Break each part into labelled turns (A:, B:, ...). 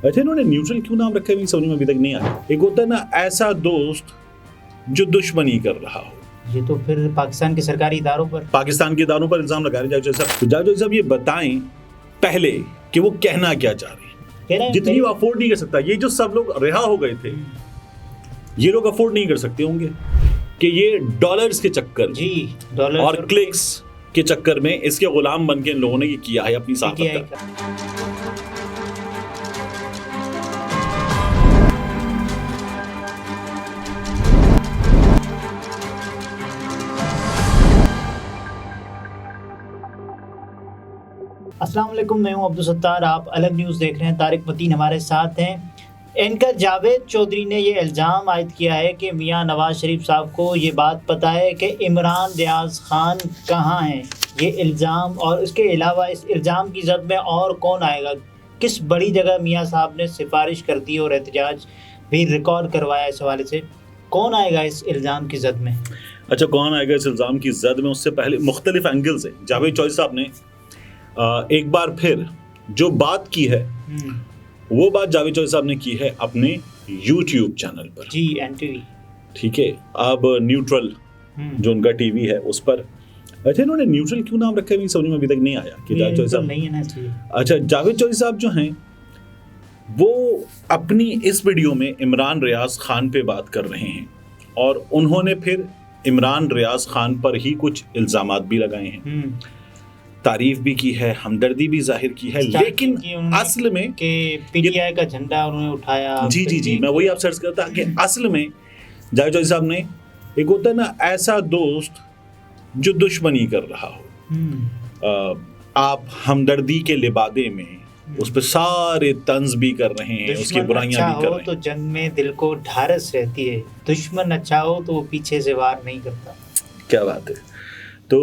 A: अच्छा, इन्होंने न्यूट्रल क्यों नाम रखा है मेरी समझ में अभी तक नहीं आया। एक होता है ना ऐसा दोस्त जो दुश्मनी कर रहा हो,
B: ये तो फिर पाकिस्तान के सरकारी इदारों पर
A: इल्जाम लगा रहे हैं जावेद साहब। ये बताएं पहले कि वो कहना क्या चाह रहे हैं। जितनी वो अफोर्ड नहीं कर सकता, ये जो सब लोग रिहा हो गए थे, ये लोग अफोर्ड नहीं कर सकते होंगे कि ये डॉलर्स के चक्कर
B: डॉलर
A: और क्लिक्स के चक्कर में इसके गुलाम बन के इन लोगों ने ये किया है अपनी साफत का।
B: अस्सलाम वालेकुम, मैं हूं अब्दुल सत्तार, आप अलग न्यूज़ देख रहे हैं। तारिक मतीन हमारे साथ हैं। एंकर जावेद चौधरी ने ये इल्ज़ाम आयद किया है कि मियां नवाज शरीफ साहब को ये बात पता है कि इमरान रियाज खान कहाँ हैं। ये इल्ज़ाम और इसके अलावा इस इल्ज़ाम की जद में और कौन आएगा, किस बड़ी जगह मियां साहब ने सिफारिश कर दी और एहतजाज भी रिकॉर्ड करवाया, इस हवाले से कौन आएगा इस इल्ज़ाम की जद में।
A: अच्छा, कौन आएगा इस इल्ज़ाम की जद में, उससे पहले मुख्तलिफ एंगल से जावेद चौधरी साहब ने एक बार फिर जो बात की है वो बात जावेद चौधरी साहब ने की है अपने YouTube चैनल पर।
B: जी, NTV,
A: ठीक है। अब न्यूट्रल जो उनका टीवी है उस पर। अच्छा, इन्होंने न्यूट्रल क्यों नाम रखा है मेरी समझ में अभी तक नहीं आया कि जावेद चौधरी साहब
B: नहीं है ना इसलिए।
A: अच्छा, जावेद चौधरी साहब जो हैं वो अपनी इस वीडियो में इमरान रियाज खान पे बात कर रहे हैं और उन्होंने फिर इमरान रियाज खान पर ही कुछ इल्जामात भी लगाए हैं, तारीफ भी की है, हमदर्दी भी जाहिर की है, लेकिन असल में
B: कि पीटीआई का झंडा उन्होंने उठाया।
A: जी, मैं वही आप सर्च करता कि असल में जावेद चौधरी साहब ने, एक होता है ना ऐसा दोस्त जो दुश्मनी कर रहा हो, आप हमदर्दी के लिबादे में उस पर सारे तंज भी कर रहे हैं, उसकी बुराइयां भी कर रहे हैं।
B: तो जंग में दिल को ढारस रहती है, दुश्मन अच्छा हो तो वो पीछे से वार नहीं करता। क्या
A: बात है। तो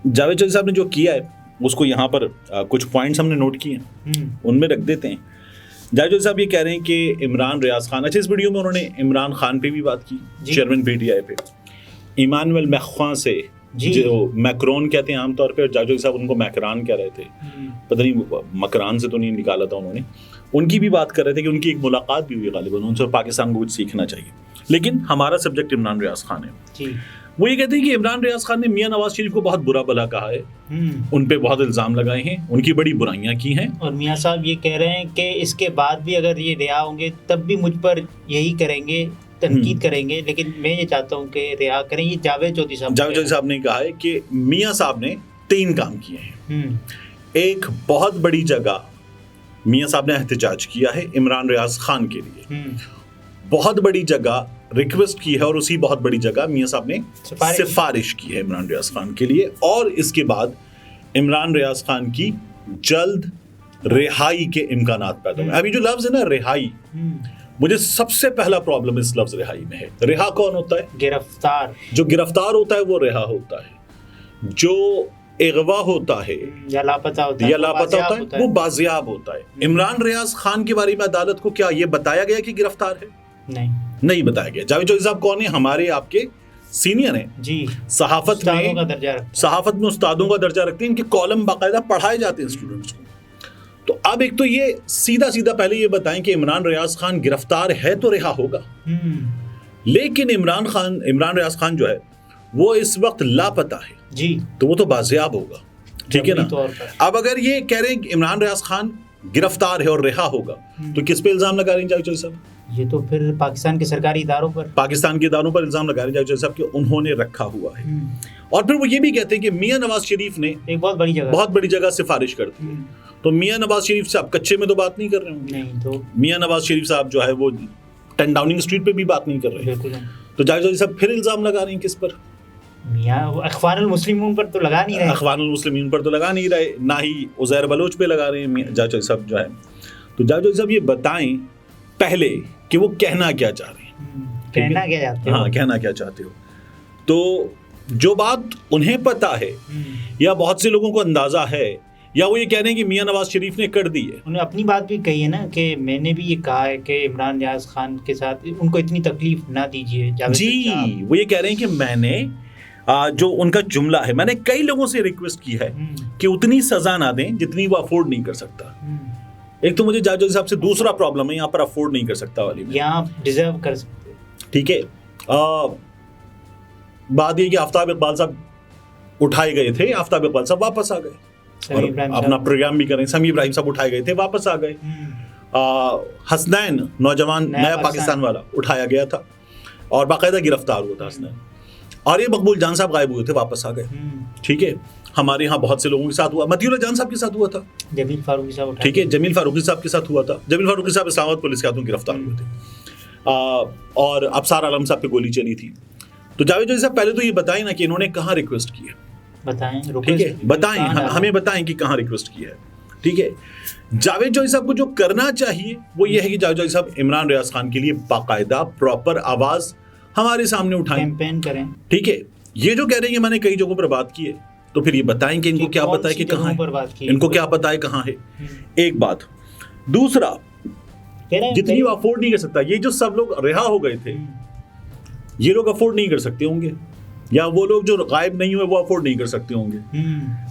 A: जावेद चौधरी साहब ने जो किया है उसको यहाँ पर कुछ पॉइंट्स हमने नोट किए हैं, उनमें रख देते हैं। जावेद चौधरी साहब ये कह रहे हैं कि इमरान रियाज खान, अच्छा इस वीडियो में उन्होंने इमरान खान पे भी बात की, चेयरमैन पीटीआई पे, इमानुएल मैक्रोन से, जो मैक्रोन कहते हैं आमतौर पे, और जावेद चौधरी साहब उनको मैक्रान कह रहे थे, पता नहीं मकरान से तो नहीं निकाला था उन्होंने। उनकी भी बात कर रहे थे कि उनकी एक मुलाकात भी हुई गालिबन, उनसे पाकिस्तान को कुछ सीखना चाहिए। लेकिन हमारा सब्जेक्ट इमरान रियाज खान है। वो ये कहते हैं कि इमरान रियाज खान ने मियां नवाज शरीफ को बहुत बुरा भला कहा है, उन पे बहुत इल्जाम लगाए हैं, उनकी बड़ी बुराइयां की हैं, और
B: मियां साहब ये कह रहे हैं कि इसके बाद भी अगर ये रिहा होंगे तब भी मुझ पर यही करेंगे, तनकीद करेंगे, लेकिन मैं ये चाहता हूँ कि रिहा करें। ये जावेद चौधरी साहब
A: ने कहा है कि मियां साहब ने 3 काम किए हैं। एक बहुत बड़ी जगह मियां साहब ने एहतजाज किया है इमरान रियाज खान के लिए, बहुत बड़ी जगह रिक्वेस्ट की है, और उसी बहुत बड़ी जगह मियां साहब ने सिफारिश की है इमरान रियाज खान के लिए, और इसके बाद इमरान रियाज खान की जल्द रिहाई के इम्कानात पैदा हुए। अभी जो लफ्ज है ना रिहाई, मुझे सबसे पहला प्रॉब्लम इस लफ्ज रिहाई में है। रिहा कौन होता है?
B: गिरफ्तार।
A: जो गिरफ्तार होता है वो रिहा होता है। जो अगवा होता है
B: या लापता होता है
A: वो बाजियाब होता है। इमरान रियाज खान के बारे में अदालत को क्या ये बताया गया कि गिरफ्तार है? नहीं बताया गया। जावेद चौधरी साहब कौन है? हमारे आपके सीनियर हैं जी, सहाफत में उस्तादों का दर्जा रखते हैं, इनके कॉलम बाकायदा पढ़ाए जाते हैं स्टूडेंट्स को। तो अब एक तो ये सीधा पहले ये बताएं कि इमरान रियाज खान गिरफ्तार है तो रिहा होगा, लेकिन इमरान रियाज खान जो है वो इस वक्त लापता है जी, तो वो तो बाजियाब होगा, ठीक है ना। अब अगर ये कह रहे हैं कि इमरान रियाज खान गिरफ्तार है और रिहा होगा, तो किस पे इल्जाम लगा रहे हैं जावेद चौधरी साहब?
B: ये तो फिर पाकिस्तान के सरकारी इदारों पर
A: इल्जाम लगा रहे हैं जावेद चौधरी साहब कि उन्होंने रखा हुआ है। और फिर वो ये भी कहते हैं कि मियां नवाज शरीफ ने
B: एक बहुत बड़ी जगह
A: सिफारिश कर दी। तो मियां नवाज शरीफ साहब कच्चे में तो बात नहीं कर रहे होंगे,
B: नहीं तो
A: मियां नवाज शरीफ साहब जो है वो 10 डाउनिंग स्ट्रीट पे भी बात नहीं कर रहे हैं। तो जावेद चौधरी साहब फिर इल्जाम लगा रहे हैं किस पर?
B: अखवानुल मुस्लिमीन पर तो लगा नहीं रहे,
A: ना ही उज़ैर बलोच पे लगा रहे हैं जावेद चौधरी साहब जो है। तो जावेद चौधरी साहब ये बताएं पहले कि वो कहना क्या चाह रहे हैं, कहना क्या चाहते हो। तो जो बात उन्हें पता है या बहुत से लोगों को अंदाजा है, या वो ये कह रहे हैं कि मियां नवाज शरीफ ने कर दी है।
B: उन्होंने अपनी बात भी कही है ना कि मैंने भी ये कहा है कि इमरान रियाज खान के साथ उनको इतनी तकलीफ ना दीजिए
A: जी। वो ये कह रहे हैं कि मैंने जो उनका जुमला है, मैंने कई लोगों से रिक्वेस्ट की है कि उतनी सजा ना दें जितनी वो अफोर्ड नहीं कर सकता, एक तो मुझे जावेद चौधरी साहब से दूसरा प्रॉब्लम है यहाँ पर अफोर्ड नहीं कर सकता वाली में,
B: यहाँ डिजर्व कर सकते,
A: ठीक है। बात ये कि आफ्ताब इकबाल साहब उठाए गए थे, आफ्ताब इकबाल साहब वापस आ गए और अपना प्रोग्राम भी करें। समी इब्राहिम साहब उठाए गए थे, वापस आ गए। हसनैन नौजवान नया पाकिस्तान वाला उठाया गया था और बाकायदा गिरफ्तार हुआ था हसनैन। और ये मकबूल जान साहब गायब हुए थे, वापस आ गए, ठीक है। हमारे यहाँ बहुत से लोगों के साथ हुआ, मतीउल्लाह जान साहब के साथ हुआ था,
B: जमील फारूकी साहब,
A: ठीक है, जमील फारूकी साहब के साथ हुआ था। जमील फारूकी साहब इस्लामाबाद पुलिस के हाथों गिरफ्तार हुए थे। और अबसार आलम साहब पे गोली चली थी। तो जावेद चौधरी साहब पहले तो ये बताएं ना कि इन्होंने कहाँ रिक्वेस्ट की है,
B: बताएं,
A: ठीक है, बताएं, हमें बताएं कि कहाँ रिक्वेस्ट की है, ठीक है। जावेद चौधरी साहब को जो करना चाहिए वो ये है कि जावेद चौधरी साहब इमरान रियाज खान के लिए बाकायदा प्रॉपर आवाज हमारे सामने उठाएं,
B: कैंपेन करें,
A: ठीक है। ये जो कह रहे हैं कि मैंने कई जगहों पर बात की है, तो फिर ये बताएं कि इनको क्या पता है कि कहाँ है, इनको क्या पता है कहाँ है, एक बात। दूसरा, जितनी वो अफोर्ड नहीं कर सकता, ये जो सब लोग रिहा हो गए थे, ये लोग अफोर्ड नहीं कर सकते होंगे, या वो लोग जो गायब नहीं हुए वो अफोर्ड नहीं कर सकते होंगे,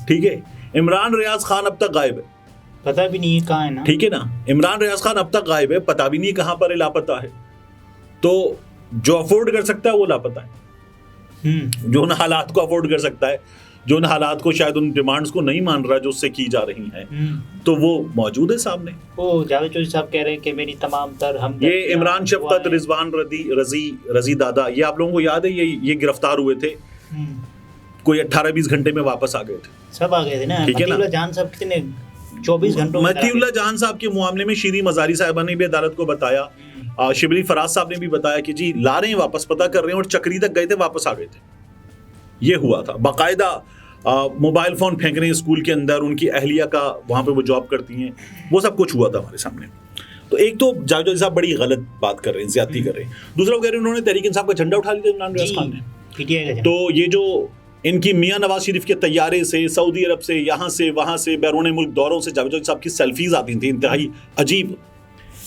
A: ठीक है। इमरान रियाज खान अब तक गायब है,
B: पता भी नहीं है कहाँ है ना,
A: ठीक है ना। इमरान रियाज खान अब तक गायब है, पता भी नहीं कहाँ पर है, लापता है। तो जो अफोर्ड कर सकता है वो लापता है, जो उन हालात को अफोर्ड कर सकता है, जो उन हालात को शायद उन डिमांड्स को नहीं मान रहा जो उससे की जा रही हैं, तो वो मौजूद है सामने।
B: वो जावेद चौधरी साहब कह रहे हैं कि मेरी तमाम तर हम,
A: ये इमरान शफकत, रिजवान रजी दादा, ये आप लोगों को याद है, ये गिरफ्तार हुए थे, कोई 18-20 घंटे में वापस आ गए थे,
B: सब आ गए थे ना। मतीउल्लाह जान साहब कितने 24 घंटों में,
A: मतीउल्लाह जान साहब के मामले में शीरी मजारी साहिबा ने भी अदालत को बताया, शिबली फराज साहब ने भी बताया कि जी ला रहे हैं, वापस पता कर रहे हैं, और चक्री तक गए थे, वापस आ गए थे। ये हुआ था। बाकायदा मोबाइल फोन फेंक रहे हैं स्कूल के अंदर, उनकी अहलिया का वहां पे वो जॉब करती हैं, वो सब कुछ हुआ था हमारे सामने। तो एक तो जावेद चौधरी साहब बड़ी गलत बात कर रहे हैं, ज्यादती कर रहे हैं। दूसरा वो कह रहे हैं उन्होंने तहरीक इंसाफ का झंडा उठा लिया इमरान रियाज खान ने,
B: पीटीआई का।
A: तो ये जो इनकी मियां नवाज शरीफ के तैयारे से, सऊदी अरब से, यहाँ से वहां से, बैरून मुल्क दौरों से जावेद चौधरी साहब की सेल्फीज आती थी, इंतहाई अजीब,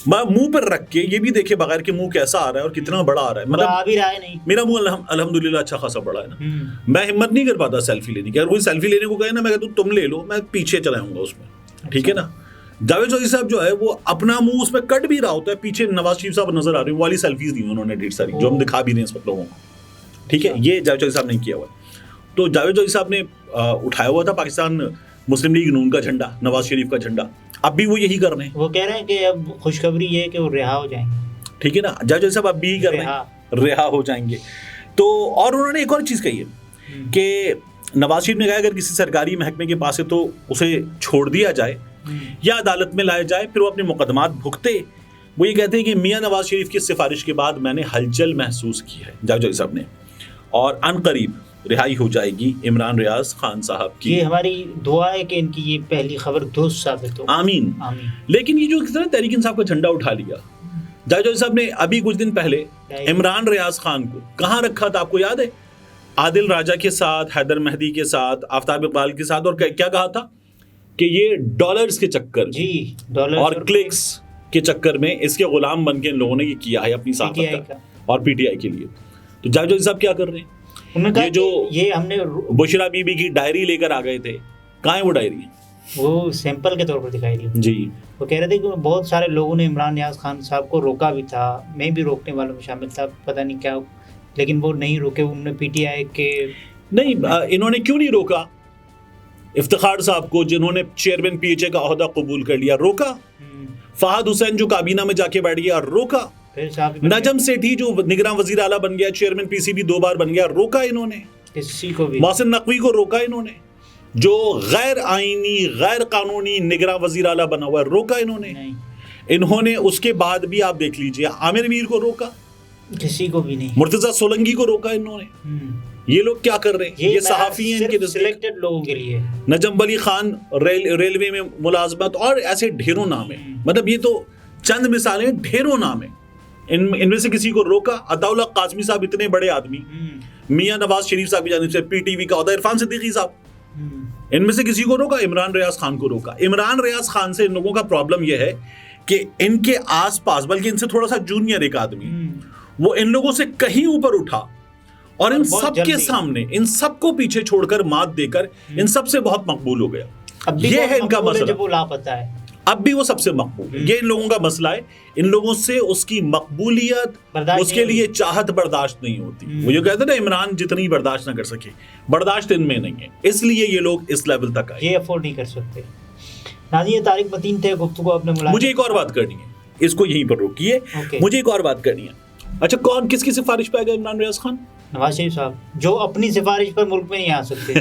A: मुंह पर रख के, ये भी देखे बगैर कि मुंह कैसा आ रहा है और कितना बड़ा आ रहा है, मतलब
B: आ भी रहा है नहीं,
A: मेरा मुंह अल्हम्दुलिल्लाह अच्छा खासा बड़ा है ना, मैं हिम्मत नहीं कर पाता सेल्फी लेने की। अगर कोई सेल्फी लेने को कहे ना, मैं कहता हूं तुम ले लो, मैं पीछे चला जाऊंगा उसमें, ठीक है ना। जावेद चौधरी साहब जो है वो अपना मुंह उसमें कट भी रहा होता है, पीछे नवाज शरीफ साहब नजर आ रहे हैं, वाली सेल्फीज दी उन्होंने ढेर सारी, जो हम दिखा भी रहे हैं इस वक्त लोगों को, ठीक है। ये जावेद चौधरी साहब ने किया हुआ। तो जावेद चौधरी साहब ने उठाया हुआ था पाकिस्तान मुस्लिम लीग नून का झंडा, नवाज शरीफ का झंडा, अब भी वो यही कर रहे हैं।
B: वो कह रहे हैं कि अब खुशखबरी ये है कि वो रिहा हो जाएंगे,
A: ठीक है ना। जावेद चौधरी साहब अब भी कर रहे हैं, रिहा हो जाएंगे। तो और उन्होंने एक और चीज़ कही है कि नवाज शरीफ ने कहा अगर किसी सरकारी महकमे के पास है तो उसे छोड़ दिया जाए या अदालत में लाया जाए, फिर वो अपने मुकदमात भुगते। वो ये कहते हैं कि मियाँ नवाज शरीफ की सिफारिश के बाद मैंने हलचल महसूस की है जावेद चौधरी साहब ने, और अनकरीब रिहाई हो जाएगी इमरान रियाज खान साहब की।
B: ये हमारी दुआ है कि इनकी ये पहली खबर दुरुस्त साबित हो,
A: आमीन, आमीन। लेकिन ये जो किस तरह तहरीक इंसाफ का झंडा उठा लिया, जावेद चौधरी साहब ने अभी कुछ दिन पहले इमरान रियाज खान को कहाँ रखा था, आपको याद है? आदिल राजा के साथ, हैदर मेहदी के साथ, आफ्ताब इकबाल के साथ, और क्या कहा था कि ये डॉलर्स के चक्कर
B: जी, डॉलर
A: और क्लिक्स के चक्कर में इसके गुलाम बन के इन लोगों ने ये किया है अपनी साहब का और पीटीआई के लिए। तो जावेद चौधरी साहब क्या कर रहे हैं? ये जो
B: ये हमने
A: बुशरा बीबी की डायरी लेकर आ गए थे, कहाँ है वो डायरी?
B: वो सैंपल के तौर पर दिखाई दी
A: जी।
B: वो कह रहे थे कि बहुत सारे लोगों ने इमरान रियाज खान साहब को रोका भी था, मैं भी रोकने वालों में शामिल था, पता नहीं क्या, लेकिन वो नहीं रुके। उन्होंने पीटीआई के
A: नहीं, इन्होंने क्यों नहीं रोका इफ्तिखार साहब को, जिन्होंने चेयरमैन पीएचए का ओहदा कबूल कर लिया? रोका। फहद हुसैन जो काबीना में जाके बैठ गया, रोका। नजम सेठी जो निगरान वजीर आला बन गया, चेयरमैन पीसीबी 2 बार बन गया, रोका इन्होंने।
B: किसी को भी,
A: मोहसिन नकवी को रोका इन्होंने, जो गैर आईनी गैर कानूनी निगरान वजीर आला बना हुआ है, रोका इन्होंने। इन्होंने उसके बाद भी आप देख लीजिए, आमिर मीर को रोका,
B: किसी को भी नहीं।
A: मुर्तजा सोलंकी को रोका इन्होंने। ये लोग क्या कर रहे हैं? ये सहाफी हैं, इनके
B: सिलेक्टेड लोगों के लिए।
A: नजम वली खान रेलवे में मुलाजमत, और ऐसे ढेरों नाम है, मतलब ये तो चंद मिसालें, ढेरों नाम है। इनमें से किसी को रोका? अताउल्ला कासमी साहब इतने बड़े आदमी, मियां नवाज शरीफ साहब की जानिब से पीटीवी का, इरफान सिद्दीकी साहब, इनमें से किसी को रोका? इमरान रियाज खान को रोका। इमरान रियाज खान से इन लोगों का प्रॉब्लम यह है कि इनके आसपास, बल्कि इनसे थोड़ा सा जूनियर एक आदमी, वो इन लोगों से कहीं ऊपर उठा और इन सब के सामने इन सबको पीछे छोड़कर, मात देकर इन सब से बहुत मकबूल हो गया। ये है इनका मसला।
B: जब वो लापता है
A: अब भी वो सबसे मकबूल। ये इन लोगों का मसला है, इन लोगों से उसकी मकबूलियत, उसके लिए चाहत बर्दाश्त नहीं होती। वो जो कहते हैं ना, इमरान जितनी बर्दाश्त ना कर सके, बर्दाश्त इनमें नहीं है, इसलिए ये लोग इस लेवल तक आए,
B: ये अफोर्ड नहीं कर सकते। नाज़रीन, तारिक मतीन थे, गुफ्तगू आपने मुलाकात।
A: मुझे एक और बात करनी है, इसको यहीं पर रोकिए। मुझे एक और बात करनी है। अच्छा, कौन किसकी सिफारिश पे आ गया इमरान रियाज खान?
B: नवाज शरीफ साहब, जो अपनी सिफारिश पर मुल्क में नहीं आ सकते।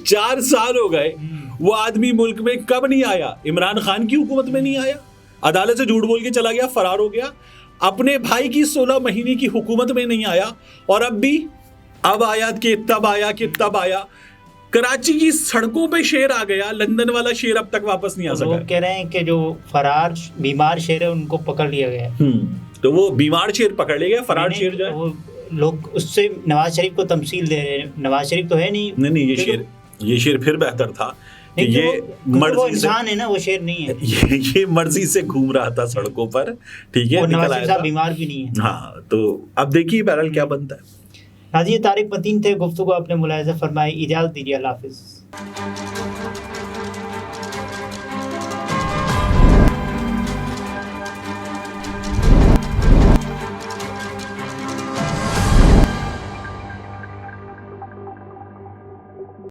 A: 4 साल हो गए, वो आदमी मुल्क में कब नहीं आया? इमरान खान की हुकूमत में नहीं आया, अदालत से झूठ बोल के चला गया, फरार हो गया, अपने भाई की 16 महीने की हुकूमत में नहीं आया, और अब आया कि तब आया। कराची की सड़कों पे शेर आ गया, लंदन वाला शेर अब तक वापस नहीं आ सका।
B: लोग कह रहे हैं कि जो फरार बीमार शेर है उनको पकड़ लिया गया।
A: तो वो बीमार शेर पकड़ लिया गया, फरार शेर जो है,
B: वो लोग उससे नवाज शरीफ को तमसील दे रहे हैं। नवाज शरीफ तो है नहीं,
A: ये शेर फिर बेहतर था कि ये मर्जी
B: वो इंसान है ना, वो शेर नहीं है।
A: ये मर्जी से घूम रहा था सड़कों पर, ठीक है,
B: नवाज शरीफ साहब बीमार भी नहीं है।
A: हाँ, तो अब देखिए बहरहाल क्या बनता है।
B: नाज़रीन, तारिक मतीन थे, गुफ्तगू आपने मुलाहिज़ा फरमाई। इजाज़त दीजिए, अल्लाह हाफ़िज़।